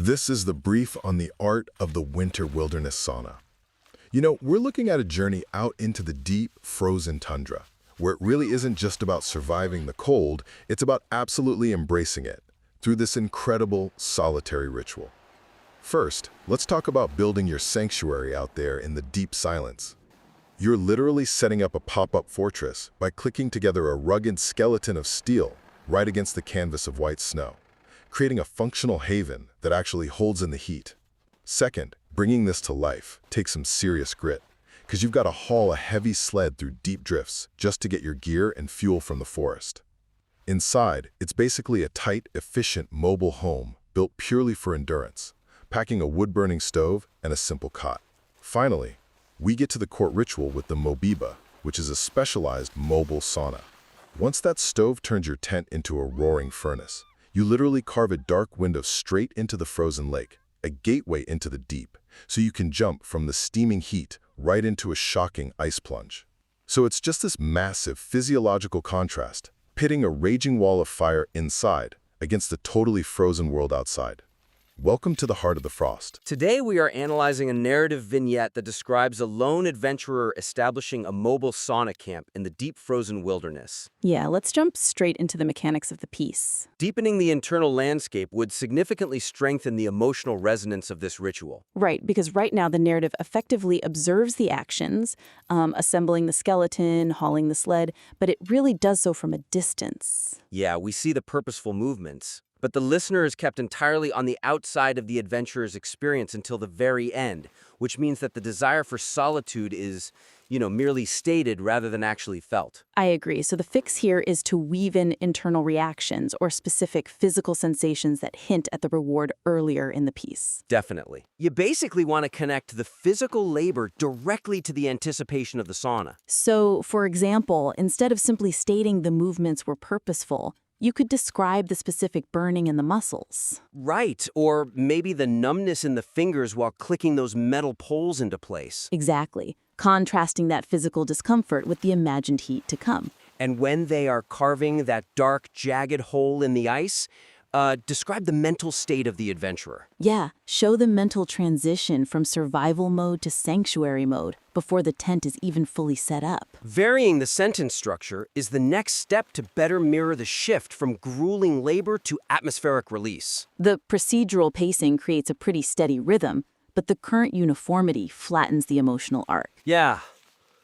This is the brief on the art of the winter wilderness sauna. We're looking at a journey out into the deep, frozen tundra, where it really isn't just about surviving the cold, it's about absolutely embracing it through this incredible, solitary ritual. First, let's talk about building your sanctuary out there in the deep silence. You're literally setting up a pop-up fortress by clicking together a rugged skeleton of steel right against the canvas of white snow, creating a functional haven that actually holds in the heat. Second, bringing this to life takes some serious grit, because you've got to haul a heavy sled through deep drifts just to get your gear and fuel from the forest. Inside, it's basically a tight, efficient, mobile home built purely for endurance, packing a wood-burning stove and a simple cot. Finally, we get to the court ritual with the mobiba, which is a specialized mobile sauna. Once that stove turns your tent into a roaring furnace, you literally carve a dark window straight into the frozen lake, a gateway into the deep, so you can jump from the steaming heat right into a shocking ice plunge. So it's just this massive physiological contrast, pitting a raging wall of fire inside against a totally frozen world outside. Welcome to the heart of the frost. Today we are analyzing a narrative vignette that describes a lone adventurer establishing a mobile sauna camp in the deep frozen wilderness. Yeah, let's jump straight into the mechanics of the piece. Deepening the internal landscape would significantly strengthen the emotional resonance of this ritual. Right, because right now the narrative effectively observes the actions, assembling the skeleton, hauling the sled, but it really does so from a distance. Yeah, we see the purposeful movements, but the listener is kept entirely on the outside of the adventurer's experience until the very end, which means that the desire for solitude is, merely stated rather than actually felt. I agree. So the fix here is to weave in internal reactions or specific physical sensations that hint at the reward earlier in the piece. Definitely. You basically want to connect the physical labor directly to the anticipation of the sauna. So, for example, instead of simply stating the movements were purposeful, you could describe the specific burning in the muscles. Right, or maybe the numbness in the fingers while clicking those metal poles into place. Exactly, contrasting that physical discomfort with the imagined heat to come. And when they are carving that dark, jagged hole in the ice, describe the mental state of the adventurer. Yeah, show the mental transition from survival mode to sanctuary mode before the tent is even fully set up. Varying the sentence structure is the next step to better mirror the shift from grueling labor to atmospheric release. The procedural pacing creates a pretty steady rhythm, but the current uniformity flattens the emotional arc. Yeah.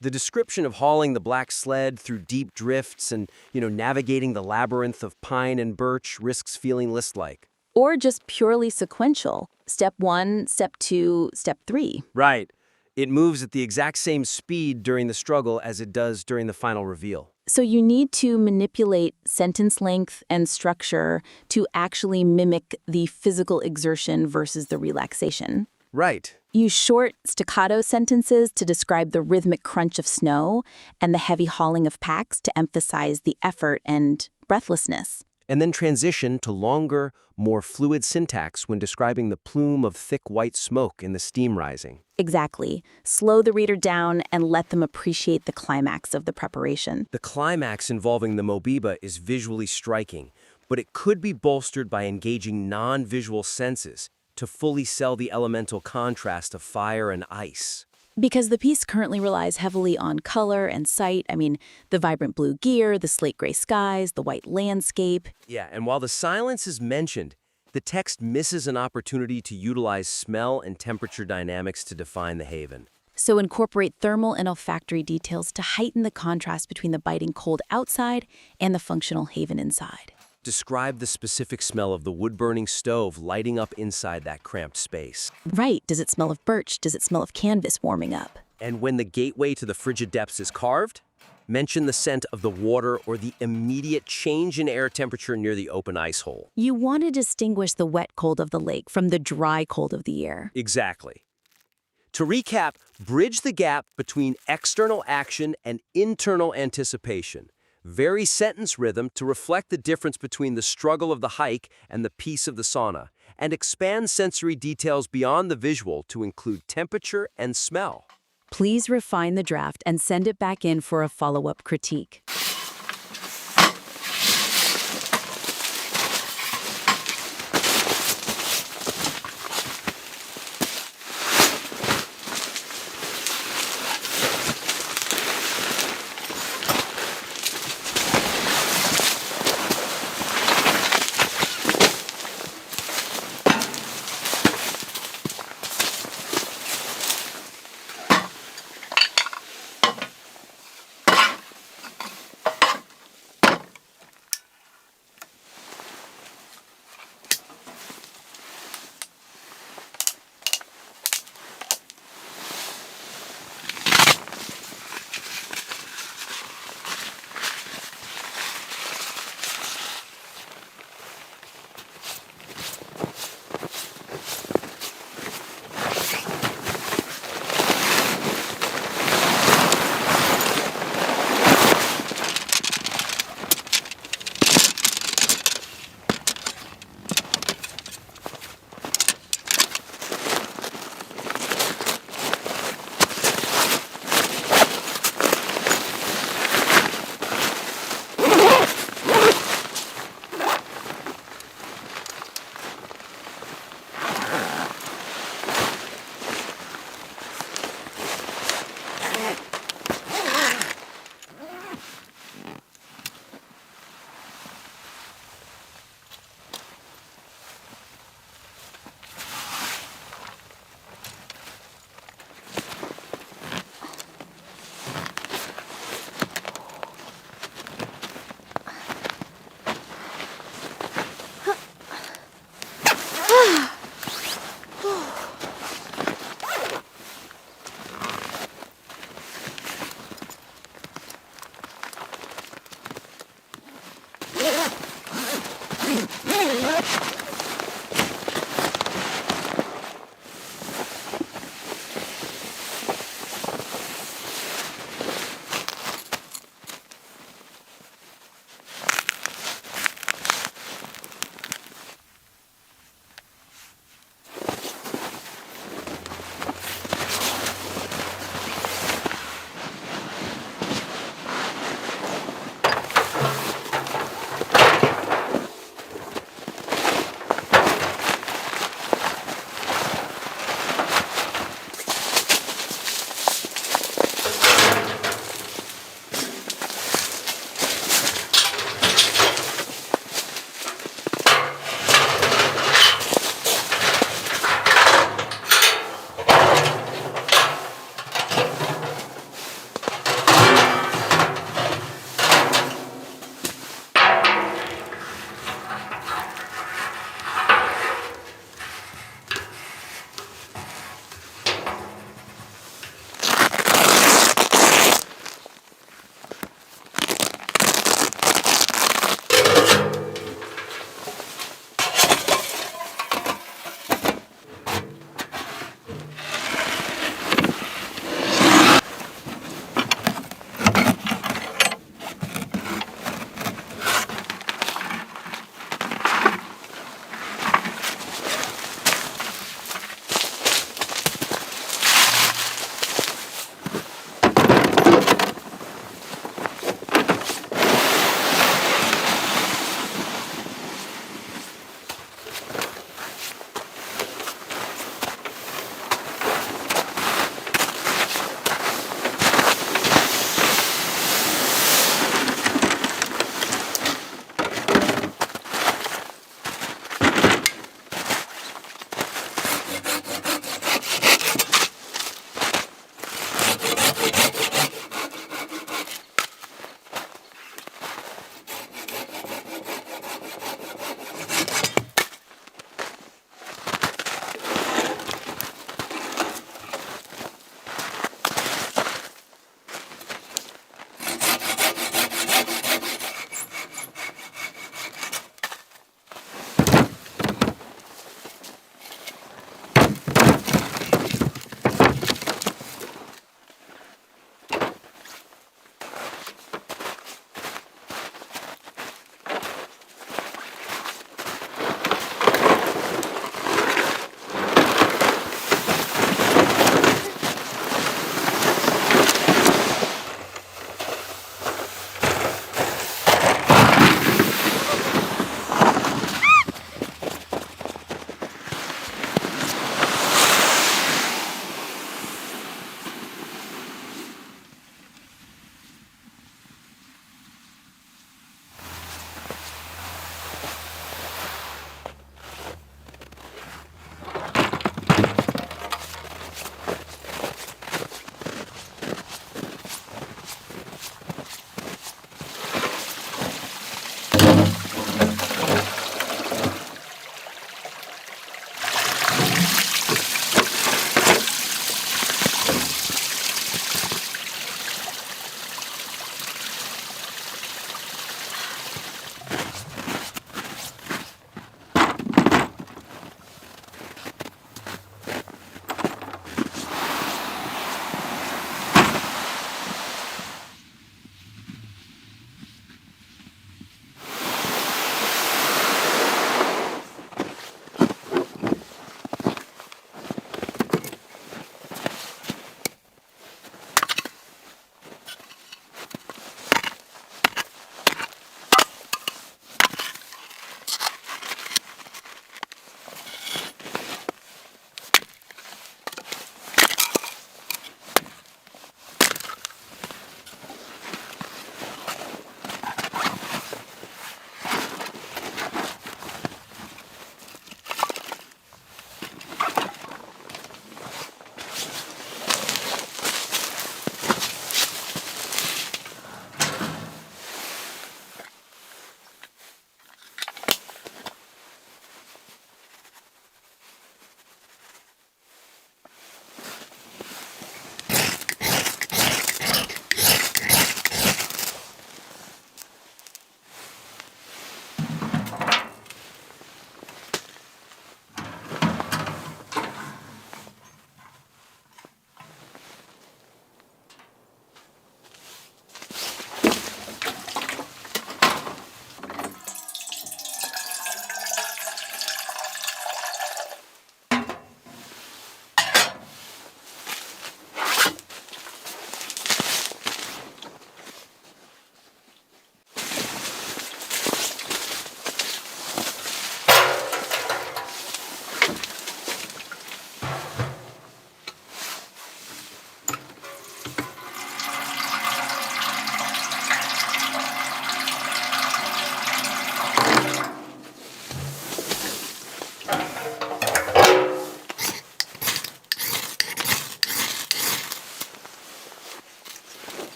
The description of hauling the black sled through deep drifts and, navigating the labyrinth of pine and birch risks feeling list-like. Or just purely sequential. Step 1, Step 2, Step 3. Right. It moves at the exact same speed during the struggle as it does during the final reveal. So you need to manipulate sentence length and structure to actually mimic the physical exertion versus the relaxation. Right. Use short, staccato sentences to describe the rhythmic crunch of snow and the heavy hauling of packs to emphasize the effort and breathlessness. And then transition to longer, more fluid syntax when describing the plume of thick white smoke in the steam rising. Exactly. Slow the reader down and let them appreciate the climax of the preparation. The climax involving the mobiba is visually striking, but it could be bolstered by engaging non-visual senses to fully sell the elemental contrast of fire and ice. Because the piece currently relies heavily on color and sight. The vibrant blue gear, the slate gray skies, the white landscape. Yeah, and while the silence is mentioned, the text misses an opportunity to utilize smell and temperature dynamics to define the haven. So incorporate thermal and olfactory details to heighten the contrast between the biting cold outside and the functional haven inside. Describe the specific smell of the wood-burning stove lighting up inside that cramped space. Right. Does it smell of birch? Does it smell of canvas warming up? And when the gateway to the frigid depths is carved, mention the scent of the water or the immediate change in air temperature near the open ice hole. You want to distinguish the wet cold of the lake from the dry cold of the air. Exactly. To recap, bridge the gap between external action and internal anticipation. Vary sentence rhythm to reflect the difference between the struggle of the hike and the peace of the sauna, and expand sensory details beyond the visual to include temperature and smell. Please refine the draft and send it back in for a follow-up critique.